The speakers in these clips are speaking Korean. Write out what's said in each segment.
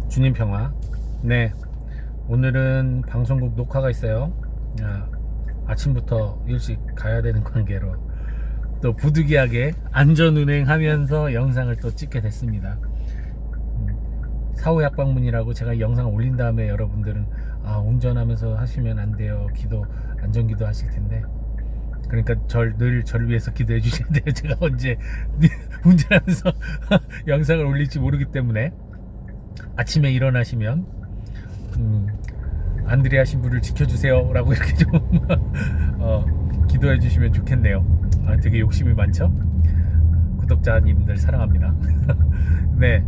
주님 평화. 네, 오늘은 방송국 녹화가 있어요. 아침부터 일찍 가야 되는 관계로 또 부득이하게 안전운행하면서 영상을 또 찍게 됐습니다. 사후약방문이라고 제가 영상을 올린 다음에 여러분들은 운전하면서 하시면 안 돼요, 기도, 안전기도 하실 텐데, 그러니까 늘 저를 위해서 기도해 주셔야 돼요. 제가 언제 운전하면서 영상을 올릴지 모르기 때문에 아침에 일어나시면 안드레아 신부를 지켜주세요 라고 이렇게 좀 기도해 주시면 좋겠네요. 되게 욕심이 많죠? 구독자님들 사랑합니다. 네,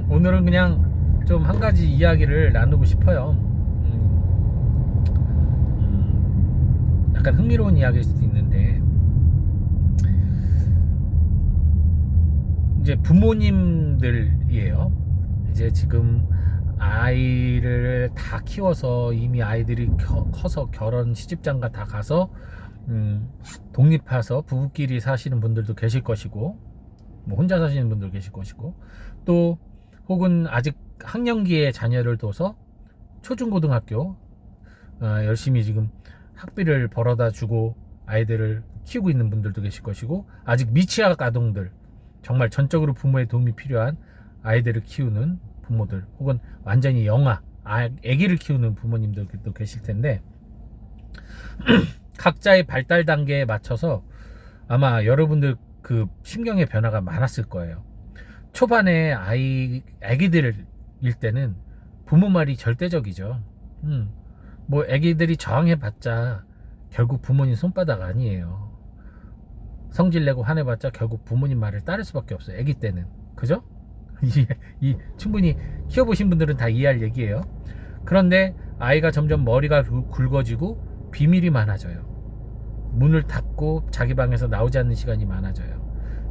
오늘은 그냥 좀 한 가지 이야기를 나누고 싶어요. 약간 흥미로운 이야기일 수도 있는데, 이제 부모님들이에요. 이제 지금 아이를 다 키워서 이미 아이들이 커서 결혼 시집장가 다 가서 독립해서 부부끼리 사시는 분들도 계실 것이고, 뭐 혼자 사시는 분들 계실 것이고, 또 혹은 아직 학령기에 자녀를 둬서 초중고등학교 열심히 지금 학비를 벌어다 주고 아이들을 키우고 있는 분들도 계실 것이고, 아직 미취학 아동들, 정말 전적으로 부모의 도움이 필요한 아이들을 키우는 부모들, 혹은 완전히 아기를 키우는 부모님들도 계실 텐데, 각자의 발달 단계에 맞춰서 아마 여러분들 그 심경의 변화가 많았을 거예요. 초반에 아기들일 때는 부모 말이 절대적이죠. 뭐 아기들이 저항해봤자 결국 부모님 손바닥 아니에요. 성질내고 화내봤자 결국 부모님 말을 따를 수밖에 없어요. 아기 때는. 그죠? 충분히 키워보신 분들은 다 이해할 얘기예요. 그런데 아이가 점점 머리가 굵어지고 비밀이 많아져요. 문을 닫고 자기 방에서 나오지 않는 시간이 많아져요.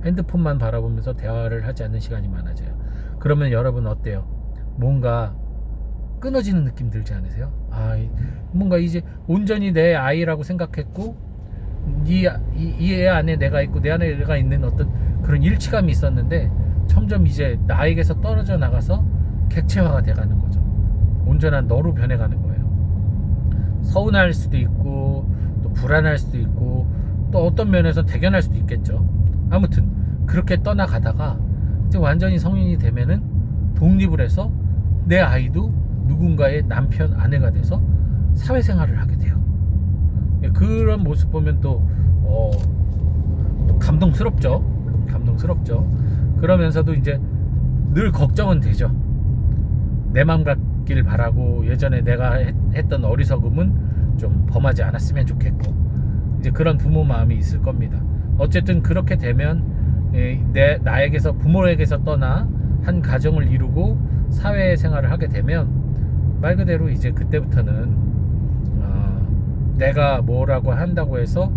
핸드폰만 바라보면서 대화를 하지 않는 시간이 많아져요. 그러면 여러분 어때요? 뭔가 끊어지는 느낌 들지 않으세요? 뭔가 이제 온전히 내 아이라고 생각했고, 이 애 안에 내가 있고 내 안에 내가 있는 어떤 그런 일치감이 있었는데, 점점 이제 나에게서 떨어져 나가서 객체화가 돼가는 거죠. 온전한 너로 변해가는 거예요. 서운할 수도 있고, 또 불안할 수도 있고, 또 어떤 면에서 대견할 수도 있겠죠. 아무튼 그렇게 떠나가다가 이제 완전히 성인이 되면은 독립을 해서 내 아이도 누군가의 남편, 아내가 돼서 사회생활을 하게 돼요. 그런 모습 보면 또 감동스럽죠. 그러면서도 이제 늘 걱정은 되죠. 내 맘 같길 바라고, 예전에 내가 했던 어리석음은 좀 범하지 않았으면 좋겠고, 이제 그런 부모 마음이 있을 겁니다. 어쨌든 그렇게 되면 나에게서, 부모에게서 떠나 한 가정을 이루고 사회생활을 하게 되면 말 그대로 이제 그때부터는 내가 뭐라고 한다고 해서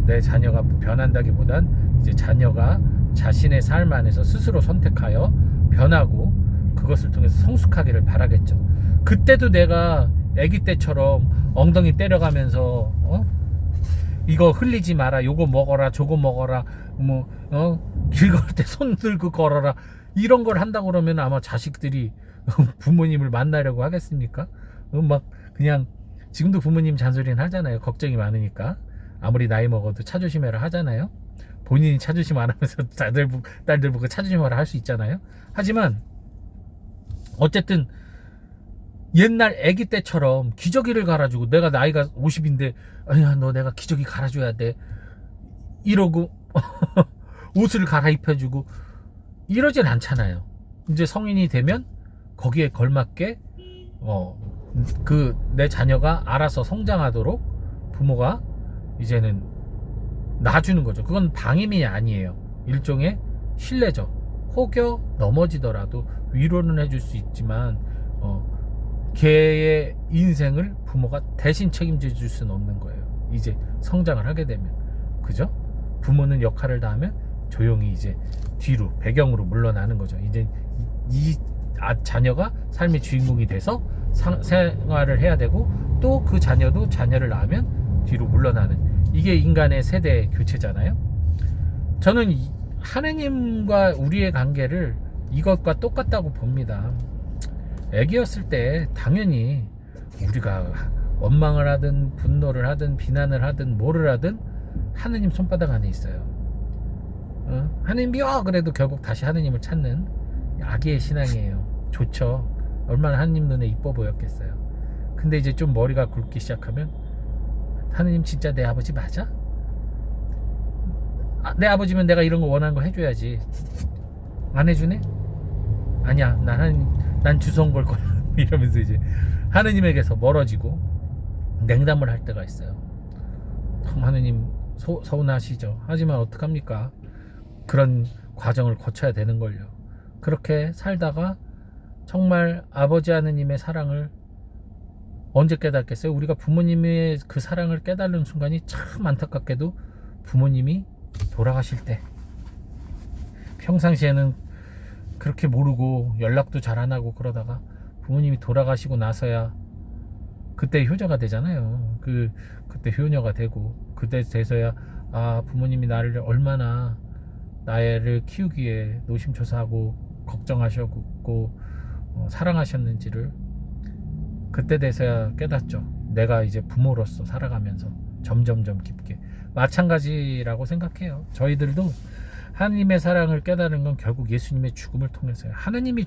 내 자녀가 변한다기보단 이제 자녀가 자신의 삶 안에서 스스로 선택하여 변하고 그것을 통해서 성숙하기를 바라겠죠. 그때도 내가 아기 때처럼 엉덩이 때려가면서 이거 흘리지 마라, 요거 먹어라, 저거 먹어라, 길 걸 때 손 들고 걸어라, 이런 걸 한다고 그러면 아마 자식들이 부모님을 만나려고 하겠습니까? 막 그냥, 지금도 부모님 잔소리는 하잖아요. 걱정이 많으니까. 아무리 나이 먹어도 차 조심해라 하잖아요. 본인이 차 조심 안 하면서 딸들 보고 차 조심하라 할 수 있잖아요. 하지만 어쨌든 옛날 아기 때처럼 기저귀를 갈아주고, 내가 나이가 50인데 아니야 너 내가 기저귀 갈아줘야 돼 이러고 옷을 갈아입혀주고 이러진 않잖아요. 이제 성인이 되면 거기에 걸맞게 내 자녀가 알아서 성장하도록 부모가 이제는 놔주는 거죠. 그건 방임이 아니에요. 일종의 신뢰죠. 혹여 넘어지더라도 위로는 해줄 수 있지만 걔의 인생을 부모가 대신 책임져 줄 수는 없는 거예요. 이제 성장을 하게 되면. 그죠? 부모는 역할을 다 하면 조용히 이제 뒤로, 배경으로 물러나는 거죠. 이제 이 자녀가 삶의 주인공이 돼서 생활을 해야 되고, 또 그 자녀도 자녀를 낳으면 뒤로 물러나는, 이게 인간의 세대 교체잖아요. 저는 하느님과 우리의 관계를 이것과 똑같다고 봅니다. 애기였을 때 당연히 우리가 원망을 하든 분노를 하든 비난을 하든 뭐를 하든 하느님 손바닥 안에 있어요. 하느님이요 그래도 결국 다시 하느님을 찾는 아기의 신앙이에요. 좋죠. 얼마나 하느님 눈에 이뻐 보였겠어요. 근데 이제 좀 머리가 굵기 시작하면 하느님 진짜 내 아버지 맞아? 내 아버지면 내가 이런 거 원하는 거 해줘야지. 안 해주네? 아니야, 난 주워온 걸 거야. 이러면서 이제 하느님에게서 멀어지고 냉담을 할 때가 있어요. 참 하느님 서운하시죠. 하지만 어떡합니까? 그런 과정을 거쳐야 되는 걸요. 그렇게 살다가 정말 아버지 하느님의 사랑을 언제 깨닫겠어요? 우리가 부모님의 그 사랑을 깨달는 순간이 참 안타깝게도 부모님이 돌아가실 때, 평상시에는 그렇게 모르고 연락도 잘 안 하고 그러다가 부모님이 돌아가시고 나서야 그때 효자가 되잖아요. 그때 효녀가 되고 그때 돼서야 부모님이 나를 얼마나 나를 키우기 위해 노심초사하고 걱정하셨고 사랑하셨는지를 그때 돼서야 깨닫죠. 내가 이제 부모로서 살아가면서 점점점 깊게. 마찬가지라고 생각해요. 저희들도 하나님의 사랑을 깨달은 건 결국 예수님의 죽음을 통해서요. 하나님이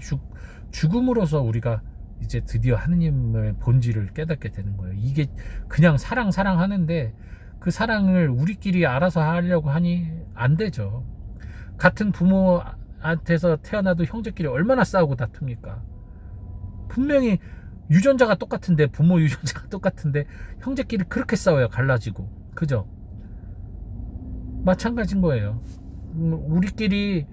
죽음으로써 우리가 이제 드디어 하나님의 본질을 깨닫게 되는 거예요. 이게 그냥 사랑하는데 그 사랑을 우리끼리 알아서 하려고 하니 안 되죠. 같은 부모한테서 태어나도 형제끼리 얼마나 싸우고 다툽니까? 분명히 유전자가 똑같은데, 부모 유전자가 똑같은데 형제끼리 그렇게 싸워요. 갈라지고. 그죠? 마찬가지인 거예요. 우리끼리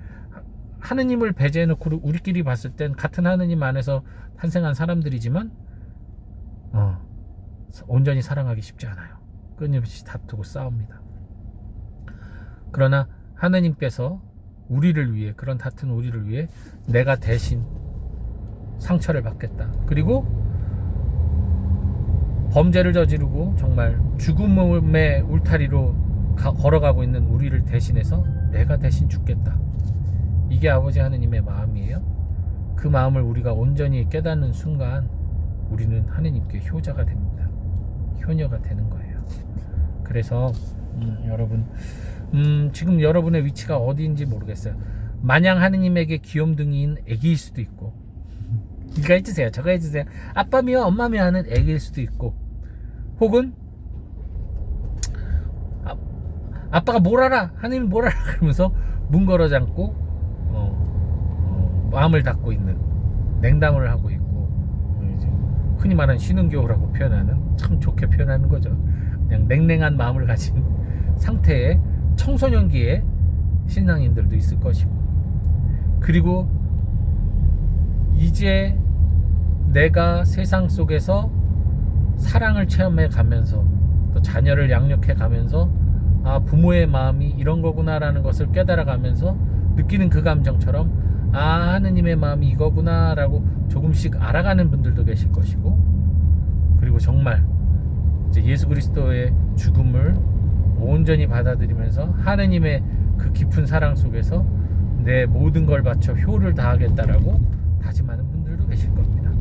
하느님을 배제해놓고 우리끼리 봤을 땐 같은 하느님 안에서 탄생한 사람들이지만 온전히 사랑하기 쉽지 않아요. 끊임없이 다투고 싸웁니다. 그러나 하느님께서 우리를 위해, 그런 다툰 우리를 위해 내가 대신 상처를 받겠다. 그리고 범죄를 저지르고 정말 죽음의 울타리로 걸어가고 있는 우리를 대신해서 내가 대신 죽겠다. 이게 아버지 하느님의 마음이에요. 그 마음을 우리가 온전히 깨닫는 순간 우리는 하느님께 효자가 됩니다. 효녀가 되는 거예요. 그래서 여러분 지금 여러분의 위치가 어디인지 모르겠어요. 마냥 하느님에게 귀염둥이인 애기일 수도 있고, 이거 해주세요 저거 해주세요 아빠며 엄마며 하는 애기일 수도 있고, 혹은 아빠가 뭘 알아, 하느님 뭘 알아 그러면서 문 걸어 잠고 마음을 닫고 있는, 냉담을 하고 있고, 이제 흔히 말하는 신은교라고 표현하는, 참 좋게 표현하는 거죠. 그냥 냉랭한 마음을 가진 상태의 청소년기의 신앙인들도 있을 것이고, 그리고 이제 내가 세상 속에서 사랑을 체험해 가면서 또 자녀를 양육해 가면서 부모의 마음이 이런 거구나 라는 것을 깨달아 가면서 느끼는 그 감정처럼 하느님의 마음이 이거구나 라고 조금씩 알아가는 분들도 계실 것이고, 그리고 정말 이제 예수 그리스도의 죽음을 온전히 받아들이면서 하느님의 그 깊은 사랑 속에서 내 모든 걸 바쳐 효를 다하겠다라고 다짐하는 분들도 계실 겁니다.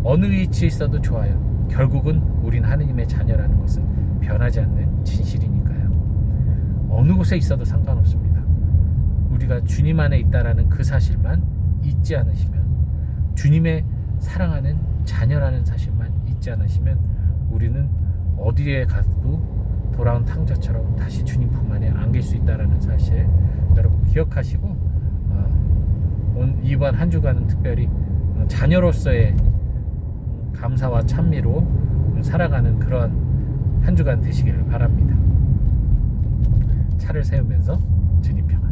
어느 위치에 있어도 좋아요. 결국은 우린 하느님의 자녀라는 것은 변하지 않는 진실이니까요. 어느 곳에 있어도 상관없습니다. 우리가 주님 안에 있다라는 그 사실만 잊지 않으시면, 주님의 사랑하는 자녀라는 사실만 잊지 않으시면 우리는 어디에 가도 돌아온 탕자처럼 다시 주님 품 안에 안길 수 있다라는 사실 여러분 기억하시고, 이번 한 주간은 특별히 자녀로서의 감사와 찬미로 살아가는 그런 한 주간 되시기를 바랍니다. 차를 세우면서 주님 편.